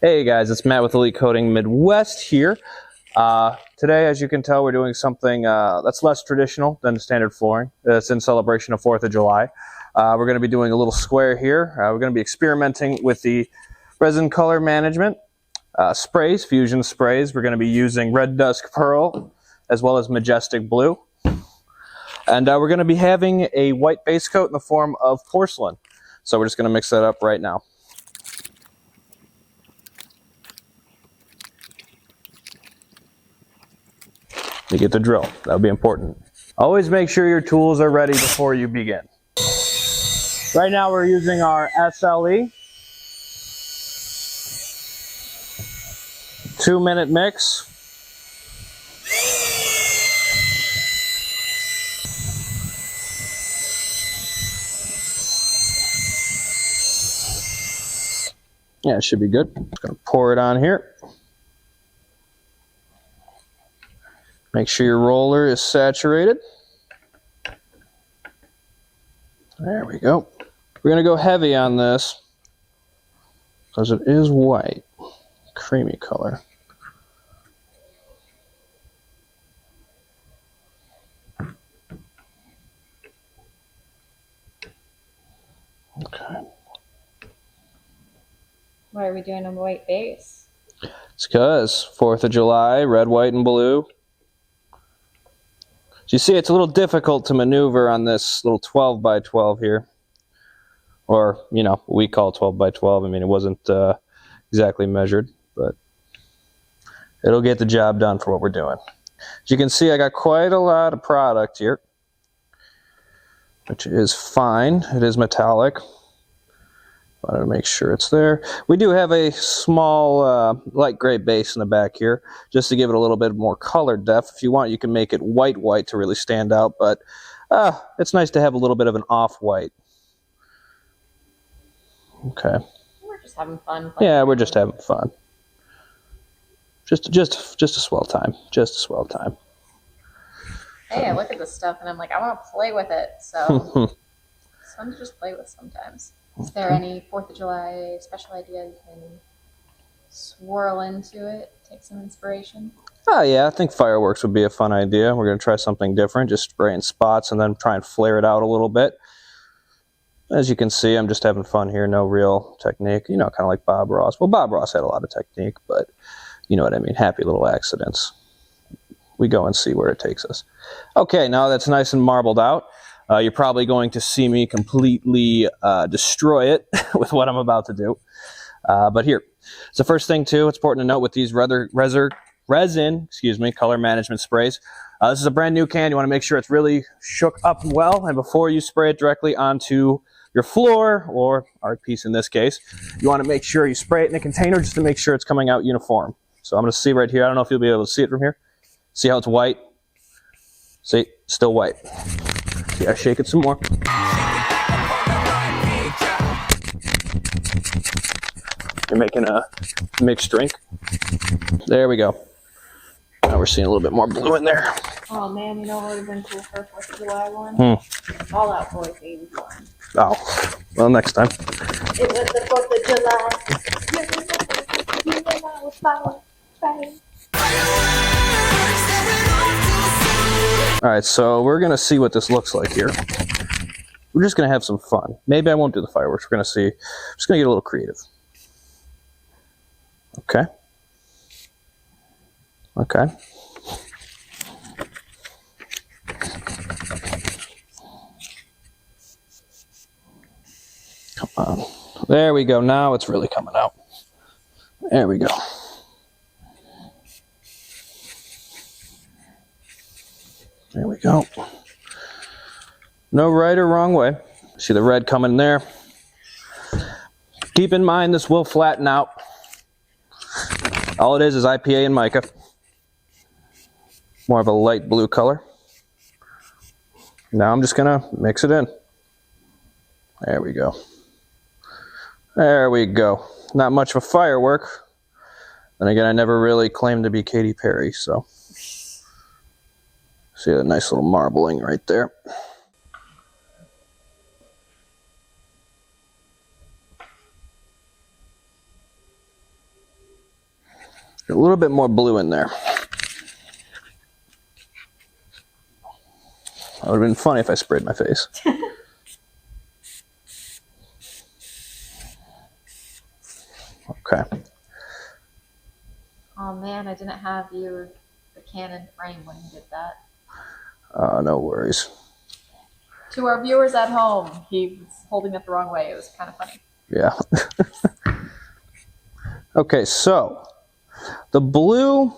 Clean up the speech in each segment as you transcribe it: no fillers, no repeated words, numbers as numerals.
Hey guys, it's Matt with Elite Coating Midwest here. Today, as you can tell, we're doing something that's less traditional than standard flooring. It's in celebration of 4th of July. We're going to be doing a little square here. We're going to be experimenting with the resin color management sprays, fusion sprays. We're going to be using Red Dusk Pearl as well as Majestic Blue. And we're going to be having a white base coat in the form of porcelain. So we're just going to mix that up right now. You get the drill. That'll be important. Always make sure your tools are ready before you begin. Right now we're using our SLE 2-minute mix. Yeah, it should be good. I'm gonna pour it on here. Make sure your roller is saturated. There we go. We're going to go heavy on this because it is white, creamy color. Okay. Why are we doing a white base? It's because 4th of July, red, white, and blue. So you see, it's a little difficult to maneuver on this little 12 by 12 here. Or, you know, we call 12 by 12. I mean, it wasn't exactly measured, but it'll get the job done for what we're doing. As you can see, I got quite a lot of product here, which is fine. It is metallic. I want to make sure it's there. We do have a small light gray base in the back here, just to give it a little bit more color depth. If you want, you can make it white to really stand out, but it's nice to have a little bit of an off-white. Okay. We're just having fun. Yeah, we're just having fun. Just a swell time. Just a swell time. Hey, I look at this stuff and I'm like, I want to play with it. So it's fun to just play with sometimes. Is there any 4th of July special idea you can swirl into it? Take some inspiration? Oh yeah, I think fireworks would be a fun idea. We're going to try something different, just spray in spots and then try and flare it out a little bit. As you can see, I'm just having fun here, no real technique, you know, kind of like Bob Ross. Well, Bob Ross had a lot of technique, but you know what I mean, happy little accidents. We go and see where it takes us. Okay, now that's nice and marbled out. You're probably going to see me completely destroy it with what I'm about to do. But here, it's the first thing too, it's important to note with these resin color management sprays. This is a brand new can. You want to make sure it's really shook up well, and before you spray it directly onto your floor, or art piece in this case, you want to make sure you spray it in a container just to make sure it's coming out uniform. So I'm going to see right here. I don't know if you'll be able to see it from here. See how it's white? See, still white. See, I shake it some more. You're making a mixed drink. There we go. Now we're seeing a little bit more blue in there. Oh man, you know what would have been cool for a 4th of July one? All Out Boy themed one. Oh, well, next time. It was the 4th of July. All right, so we're going to see what this looks like here. We're just going to have some fun. Maybe I won't do the fireworks. We're going to see. I'm just going to get a little creative. Okay. Okay. Come on. There we go. Now it's really coming out. There we go. There we go. No right or wrong way. See the red coming there. Keep in mind this will flatten out. All it is IPA and mica. More of a light blue color. Now I'm just going to mix it in. There we go. There we go. Not much of a firework. Then again, I never really claimed to be Katy Perry, so. See a nice little marbling right there. A little bit more blue in there. That would have been funny if I sprayed my face. Okay. Oh man, I didn't have the Canon frame when you did that. No worries. To our viewers at home, he was holding it the wrong way. It was kind of funny. Yeah. Okay, so the blue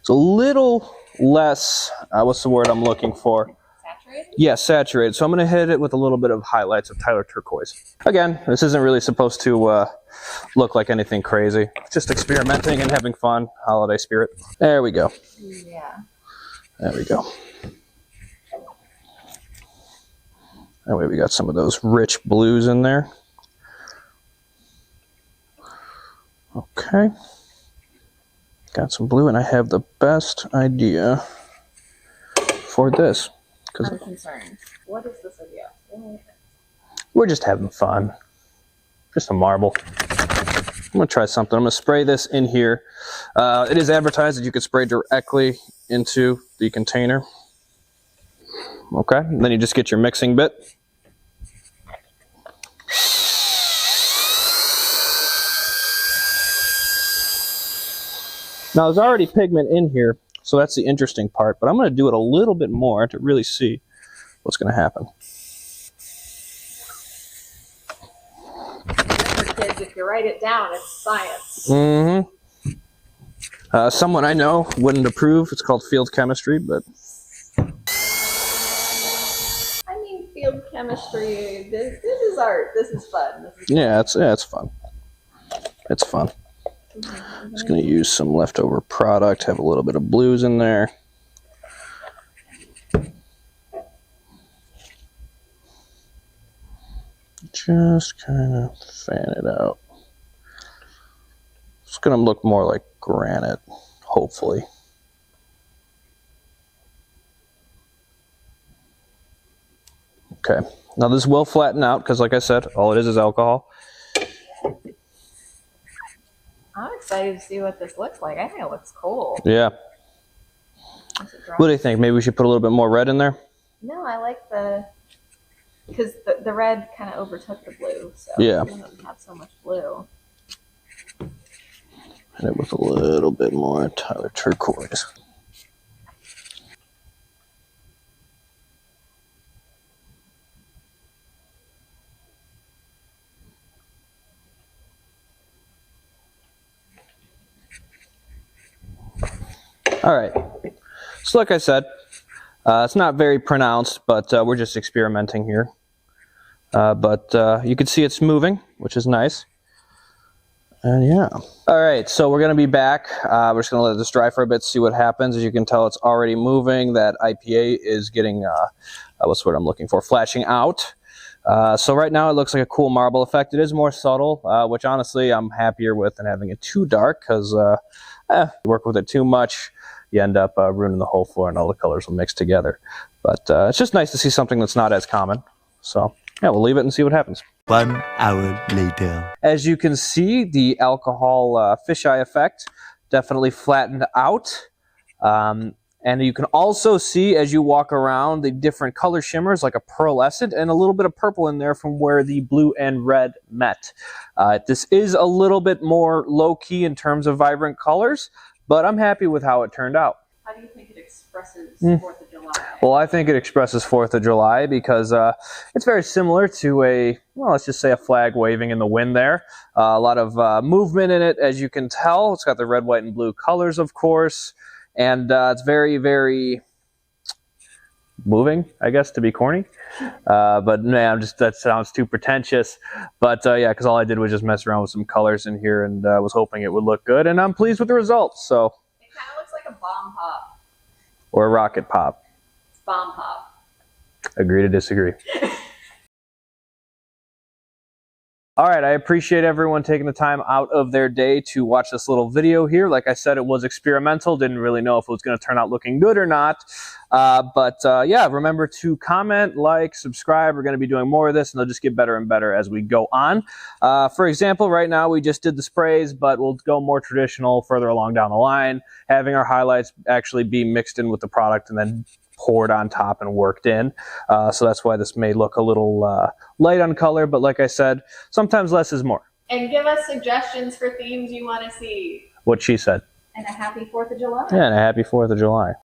is a little less, what's the word I'm looking for? Saturated? Yeah, saturated. So I'm going to hit it with a little bit of highlights of Tyler Turquoise. Again, this isn't really supposed to look like anything crazy. Just experimenting and having fun. Holiday spirit. There we go. Yeah. There we go. That way we got some of those rich blues in there. Okay. Got some blue, and I have the best idea for this. I'm concerned. What is this idea? We're just having fun. Just a marble. I'm going to try something. I'm going to spray this in here. It is advertised that you could spray directly into the container. Okay, and then you just get your mixing bit. Now there's already pigment in here, so that's the interesting part, but I'm going to do it a little bit more to really see what's going to happen. For kids, if you write it down, it's science. Mm-hmm. Someone I know wouldn't approve. It's called field chemistry, but... I mean, field chemistry, this is art. This is fun. Yeah, it's fun. It's fun. Just going to use some leftover product, have a little bit of blues in there. Just kind of fan it out. It's going to look more like granite, hopefully. Okay, now this will flatten out because, like I said, all it is alcohol. I'm excited to see what this looks like. I think it looks cool. Yeah. What do you think? Maybe we should put a little bit more red in there? No, I like because the red kind of overtook the blue, so yeah. It doesn't have so much blue. Hit it with a little bit more Tyler Turquoise. All right, so like I said, it's not very pronounced, but we're just experimenting here. But you can see it's moving, which is nice. And yeah. All right, so we're gonna be back. We're just gonna let this dry for a bit, see what happens. As you can tell, it's already moving. That IPA is getting, what's the word I'm looking for, flashing out. So right now it looks like a cool marble effect. It is more subtle, which honestly I'm happier with than having it too dark, because you work with it too much, you end up ruining the whole floor and all the colors will mix together. But it's just nice to see something that's not as common. So yeah, we'll leave it and see what happens. 1 hour later. As you can see, the alcohol fisheye effect definitely flattened out. And you can also see as you walk around the different color shimmers, like a pearlescent and a little bit of purple in there from where the blue and red met. This is a little bit more low-key in terms of vibrant colors, but I'm happy with how it turned out. How do you think it expresses 4th of July? Well, I think it expresses 4th of July because it's very similar to a, well, let's just say a flag waving in the wind there. A lot of movement in it, as you can tell. It's got the red, white, and blue colors, of course. And it's very, very moving, I guess, to be corny. But man, that sounds too pretentious. But yeah, because all I did was just mess around with some colors in here and was hoping it would look good. And I'm pleased with the results. So It kind of looks like a bomb pop. Or a rocket pop. It's bomb pop. Agree to disagree. All right, I appreciate everyone taking the time out of their day to watch this little video here. Like I said, it was experimental. Didn't really know if it was going to turn out looking good or not. Yeah, remember to comment, like, subscribe. We're going to be doing more of this, and they'll just get better and better as we go on. For example, right now we just did the sprays, but we'll go more traditional further along down the line, having our highlights actually be mixed in with the product and then poured on top and worked in. So that's why this may look a little light on color, but like I said, sometimes less is more. And give us suggestions for themes you want to see. What she said. And a happy 4th of July. Yeah, and a happy 4th of July.